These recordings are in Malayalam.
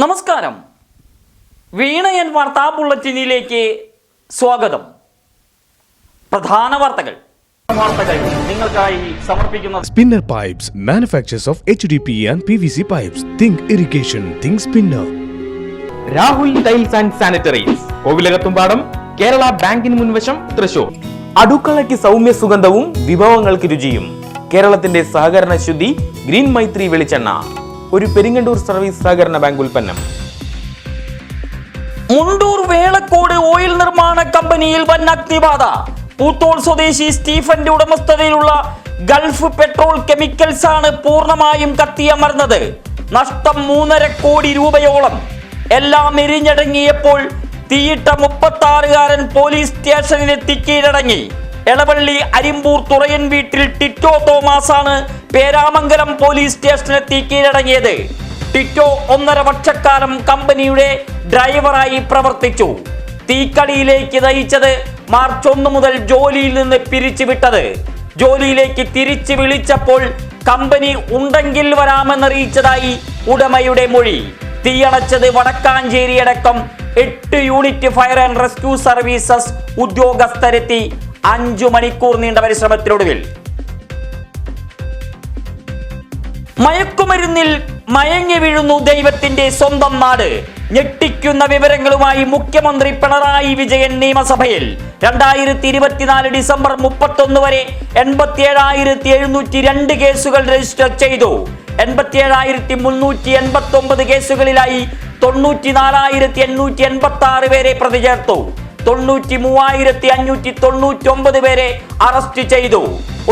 നമസ്കാരം. വീണയൻ വാർത്താ ബുള്ളറ്റിനിലേക്ക് സ്വാഗതം. പ്രധാന വാർത്തകൾ നിങ്ങൾക്കായി സമർപ്പിക്കുന്നത് Spinner Pipes, manufacturers of HDPE and PVC pipes. Think irrigation, think Spinner. Rahul tiles and sanitaries, Kovilakathumpadam, Kerala ബാങ്കിന് മുൻവശം, തൃശൂർ. അടുക്കളയ്ക്ക് സൗമ്യ സുഗന്ധവും വിഭവങ്ങൾക്ക് രുചിയും. കേരളത്തിന്റെ സഹകരണ ശുദ്ധി ഗ്രീൻ മൈത്രി വെളിച്ചെണ്ണ, ഒരു പെരിങ്ങണ്ടൂർ സർവീസ് സഹകരണ ബാങ്ക് ഉൽപ്പന്നം. മുണ്ടൂർ വേളക്കോട് ഓയിൽ നിർമ്മാണ കമ്പനിയിൽ വൻ അഗ്നിബാധ. പൂത്തോൾ സ്വദേശി സ്റ്റീഫന്റെ ഉടമസ്ഥതയിലുള്ള ഗൾഫ് പെട്രോൾ കെമിക്കൽസ് ആണ് പൂർണ്ണമായും കത്തിയമർന്നത്. നഷ്ടം 3.5 കോടി രൂപയോളം. എല്ലാം എരിഞ്ഞടങ്ങിയപ്പോൾ തീയിട്ട 36-കാരൻ പോലീസ് സ്റ്റേഷനിലെത്തി കീഴടങ്ങി. എളവള്ളി അരിമ്പൂർ തുറയൻ വീട്ടിൽ ടിറ്റോ തോമസ് ആണ് പേരാമംഗലം പോലീസ് സ്റ്റേഷനിലെത്തി കീഴടങ്ങിയത്. ടിറ്റോ 1.5 വർഷക്കാലം കമ്പനിയുടെ ഡ്രൈവറായി പ്രവർത്തിച്ചു. തീക്കടിയിലേക്ക് നയിച്ചത് മാർച്ച് 1 മുതൽ ജോലിയിൽ നിന്ന് പിരിച്ചുവിട്ടത്. ജോലിയിലേക്ക് തിരിച്ചു വിളിച്ചപ്പോൾ കമ്പനി ഉണ്ടെങ്കിൽ വരാമെന്നറിയിച്ചതായി ഉടമയുടെ മൊഴി. തീയണച്ചത് വടക്കാഞ്ചേരി അടക്കം 8 unit fire and rescue services ഉദ്യോഗസ്ഥരെത്തി 5 മണിക്കൂർ നീണ്ട പരിശ്രമത്തിനൊടുവിൽ. മയക്കുമരുന്നിൽ മയങ്ങി വീഴുന്നു ദൈവത്തിന്റെ സ്വന്തം നാട്. ഞെട്ടിക്കുന്ന വിവരങ്ങളുമായി മുഖ്യമന്ത്രി പിണറായി വിജയൻ നിയമസഭയിൽ. 2024 ഡിസംബർ 31 വരെ 87,702 കേസുകൾ രജിസ്റ്റർ ചെയ്തു. 87,389 കേസുകളിലായി 94,886 പേരെ പ്രതി ചേർത്തു. 93,599 പേരെ അറസ്റ്റ് ചെയ്തു.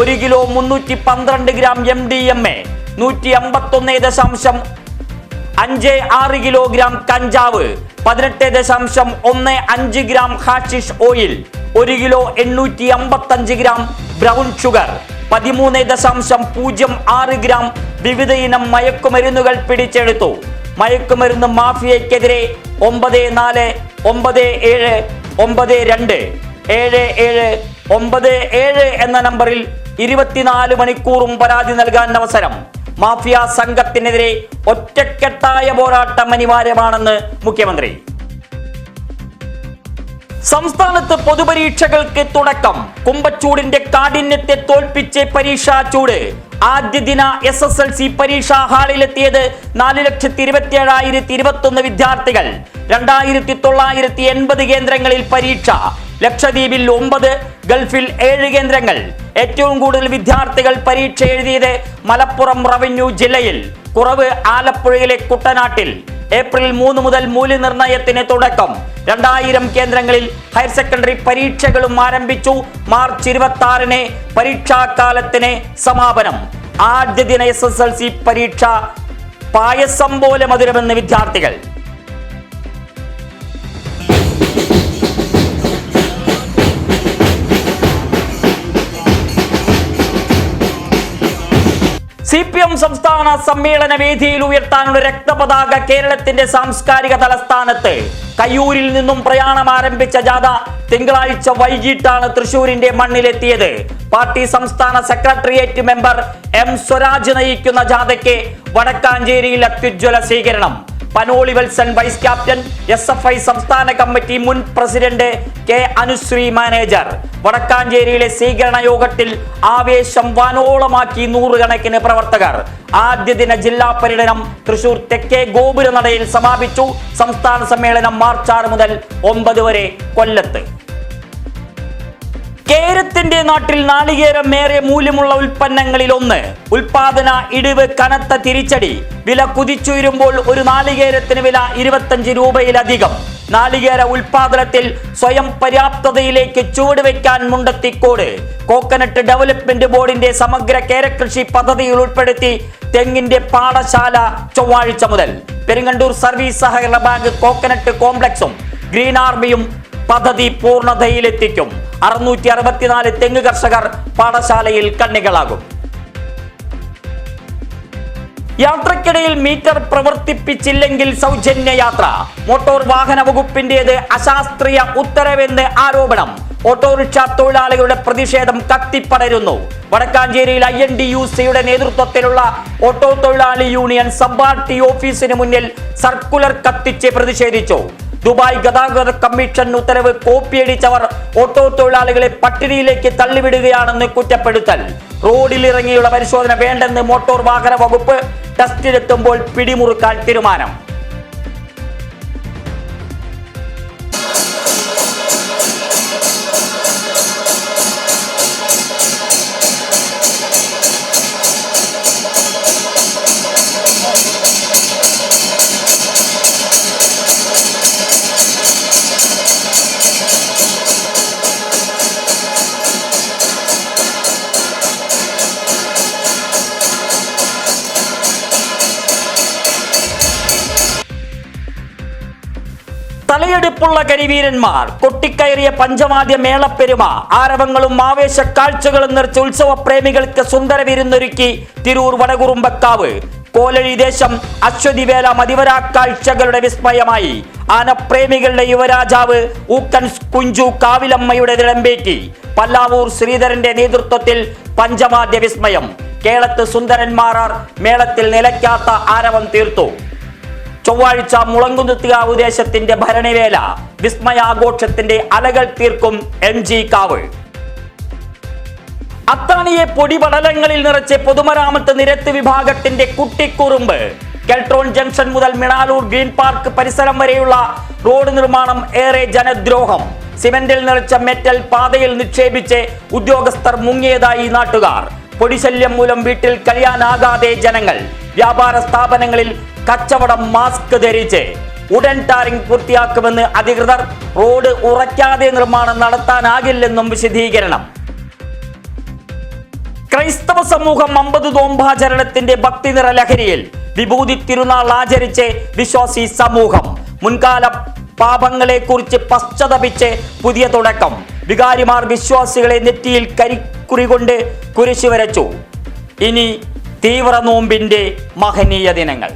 1 കിലോ 312 ഗ്രാം MDMA, 151.56 കിലോഗ്രാം കഞ്ചാവ്, 18.15 gram hashish oil, 1 kilo 855 gram brown sugar, 13.06 gram വിവിധ ഇനം മയക്കുമരുന്നുകൾ പിടിച്ചെടുത്തു. മയക്കുമരുന്ന് മാഫിയക്കെതിരെ 94927777 എന്ന നമ്പറിൽ 24 മണിക്കൂറും പരാതി നൽകാൻ അവസരം. മാഫിയ സംഘത്തിനെതിരെ ഒറ്റക്കെട്ടായ പോരാട്ടം അനിവാര്യമാണെന്ന് മുഖ്യമന്ത്രി. സംസ്ഥാനത്ത് പൊതുപരീക്ഷകൾക്ക് തുടക്കം. കുംഭച്ചൂടിന്റെ കാഠിന്യത്തെ തോൽപ്പിച്ച് പരീക്ഷാ ചൂട്. ആദ്യ ദിന SSLC പരീക്ഷാ ഹാളിലെത്തിയത് 4,27,021 വിദ്യാർത്ഥികൾ. 2,980 കേന്ദ്രങ്ങളിൽ പരീക്ഷ. ലക്ഷദ്വീപിൽ 9, ഗൾഫിൽ 7 കേന്ദ്രങ്ങൾ. ഏറ്റവും കൂടുതൽ വിദ്യാർത്ഥികൾ പരീക്ഷ എഴുതിയത് മലപ്പുറം റവന്യൂ ജില്ലയിൽ, കുറവ് ആലപ്പുഴയിലെ കുട്ടനാട്ടിൽ. ഏപ്രിൽ 3 മുതൽ മൂല്യനിർണ്ണയത്തിന് തുടക്കം. 2000 കേന്ദ്രങ്ങളിൽ ഹയർ സെക്കൻഡറി പരീക്ഷകളും ആരംഭിച്ചു. മാർച്ച് 26-ന് പരീക്ഷാകാലത്തിന് സമാപനം. ആദ്യ ദിന SSLC പരീക്ഷ പായസം പോലെ മധുരമെന്ന് വിദ്യാർത്ഥികൾ. CPM സംസ്ഥാന സമ്മേളന വേദിയിൽ ഉയർത്താനുള്ള രക്തപതാക കേരളത്തിന്റെ സാംസ്കാരിക തലസ്ഥാനത്ത്. കയ്യൂരിൽ നിന്നും പ്രയാണം ആരംഭിച്ച ജാഥ തിങ്കളാഴ്ച വൈകിട്ടാണ് തൃശൂരിന്റെ മണ്ണിലെത്തിയത്. പാർട്ടി സംസ്ഥാന സെക്രട്ടേറിയറ്റ് മെമ്പർ M സ്വരാജ് നയിക്കുന്ന ജാഥയ്ക്ക് വടക്കാഞ്ചേരിയിൽ അത്യുജ്വല സ്വീകരണം. Panoli Valsan vice captain, SFI സംസ്ഥാന കമ്മിറ്റി മുൻ പ്രസിഡന്റ് K അനുശ്രീ മാനേജർ. വടക്കാഞ്ചേരിയിലെ സ്വീകരണ യോഗത്തിൽ ആവേശം വാനോളമാക്കി 100 കണക്കിന് പ്രവർത്തകർ. ആദ്യ ദിന ജില്ലാ പര്യടനം തൃശൂർ തെക്കേ ഗോപുരനടയിൽ സമാപിച്ചു. സംസ്ഥാന സമ്മേളനം മാർച്ച് 6 മുതൽ 9 വരെ കൊല്ലത്ത്. കേരത്തിന്റെ നാട്ടിൽ നാളികേരം ഏറെ മൂല്യമുള്ള ഉൽപ്പന്നങ്ങളിൽ ഒന്ന്. ഉൽപാദന ഇടിവ് കനത്ത തിരിച്ചടി. വില കുതിച്ചുയരുമ്പോൾ ഒരു നാളികേരത്തിന് വില 25 രൂപയിലധികം. നാളികേര ഉൽപാദനത്തിൽ സ്വയം പര്യാപ്തതയിലേക്ക് ചുവടുവെക്കാൻ മുണ്ടത്തിക്കോട്. കോക്കനട്ട് ഡെവലപ്മെന്റ് ബോർഡിന്റെ സമഗ്ര കേരകൃഷി പദ്ധതിയിൽ ഉൾപ്പെടുത്തി തെങ്ങിന്റെ പാഠശാല ചൊവ്വാഴ്ച മുതൽ. പെരിങ്ങണ്ടൂർ സർവീസ് സഹകരണ ബാങ്ക് കോക്കനട്ട് കോംപ്ലക്സും ഗ്രീൻ ആർമിയും പദ്ധതി പൂർണ്ണതയിലെത്തിക്കും. 664 തെങ്ങ് കർഷകർ പാഠശാലയിൽ കണ്ണികളാകും. യാത്രക്കിടയിൽ മീറ്റർ പ്രവർത്തിപ്പിച്ചില്ലെങ്കിൽ സൗജന്യ യാത്ര. മോട്ടോർ വാഹന വകുപ്പിന്റേത് അശാസ്ത്രീയ ഉത്തരവെന്ന് ആരോപണം. ഓട്ടോറിക്ഷ തൊഴിലാളികളുടെ പ്രതിഷേധം കത്തിപ്പടരുന്നു. വടക്കാഞ്ചേരിയിൽ INTUC-യുടെ നേതൃത്വത്തിലുള്ള ഓട്ടോ തൊഴിലാളി യൂണിയൻ സബ്-പാർട്ടി ഓഫീസിന് മുന്നിൽ സർക്കുലർ കത്തിച്ച് പ്രതിഷേധിച്ചു. ദുബായ് ഗതാഗത കമ്മീഷൻ ഉത്തരവ് കോപ്പിയടിച്ചവർ ഓട്ടോ തൊഴിലാളികളെ പട്ടിണിയിലേക്ക് തള്ളിവിടുകയാണെന്ന് കുറ്റപ്പെടുത്തൽ. റോഡിലിറങ്ങിയുള്ള പരിശോധന വേണ്ടെന്ന് മോട്ടോർ വാഹന വകുപ്പ്. ടെസ്റ്റിലെത്തുമ്പോൾ പിടിമുറുക്കാൻ തീരുമാനം. തലയെടുപ്പുള്ള കരിവീരന്മാർ, കൊട്ടിക്കയറിയ പഞ്ചവാദ്യ മേളപ്പെരുമ, ആരവങ്ങളും ആവേശ കാഴ്ചകളും നിറച്ച ഉത്സവ പ്രേമികൾക്ക് സുന്ദര വിരുന്നൊരുക്കി തിരൂർ വടകുറുമ്പക്കാവ്. കോലഴി ദേശം അശ്വതിവേല മതിവരാ കാഴ്ചകളുടെ വിസ്മയമായി. ആനപ്രേമികളുടെ യുവരാജാവ് ഊക്കൻ കുഞ്ചു കാവിലമ്മയുടെ നിലമ്പേറ്റി. പല്ലാവൂർ ശ്രീധരന്റെ നേതൃത്വത്തിൽ പഞ്ചവാദ്യ വിസ്മയം. കേളത്ത് സുന്ദരന്മാരാർ മേളത്തിൽ നിലയ്ക്കാത്ത ആരവം തീർത്തു. ചൊവ്വാഴ്ച മുളങ്കുന്നത്തുകാവ് ദേശത്തിന്റെ ഭരണിവേല. വിസ്മയാഘോഷത്തിന്റെ അലകൾ തീർക്കും MG കാവ്. അത്താണിയെ പൊടിപടലങ്ങളിൽ നിറച്ച് പൊതുമരാമത്ത് നിരത്ത് വിഭാഗത്തിന്റെ കുട്ടിക്കുറുമ്പ്. കെൽട്രോൺ ജംഗ്ഷൻ മുതൽ മിണാലൂർ ഗ്രീൻ പാർക്ക് പരിസരം വരെയുള്ള റോഡ് നിർമ്മാണം ഏറെ ജനദ്രോഹം. സിമന്റിൽ നിറച്ച മെറ്റൽ പാതയിൽ നിക്ഷേപിച്ച് ഉദ്യോഗസ്ഥർ മുങ്ങിയതായി നാട്ടുകാർ. പൊടിശല്യം മൂലം വീട്ടിൽ കഴിയാനാകാതെ ജനങ്ങൾ. വ്യാപാര സ്ഥാപനങ്ങളിൽ കച്ചവടം മാസ്ക് ധരിച്ച്. ഉടൻ ടാറിംഗ് പൂർത്തിയാക്കുമെന്ന് അധികൃതർ. റോഡ് ഉറയ്ക്കാതെ നിർമ്മാണം നടത്താനാകില്ലെന്നും വിശദീകരണം. ക്രൈസ്തവ സമൂഹം 50 നോമ്പാചരണത്തിന്റെ ഭക്തിനിറ ലഹരിയിൽ. വിഭൂതി തിരുനാൾ ആചരിച്ച് വിശ്വാസി സമൂഹം. മുൻകാല പാപങ്ങളെ കുറിച്ച് പശ്ചാത്തപിച്ച് പുതിയ തുടക്കം. വികാരിമാർ വിശ്വാസികളെ നെറ്റിയിൽ കരിക്കുറി കൊണ്ട് കുരിശു വരച്ചു. ഇനി തീവ്ര നോമ്പിന്റെ മഹനീയ ദിനങ്ങൾ.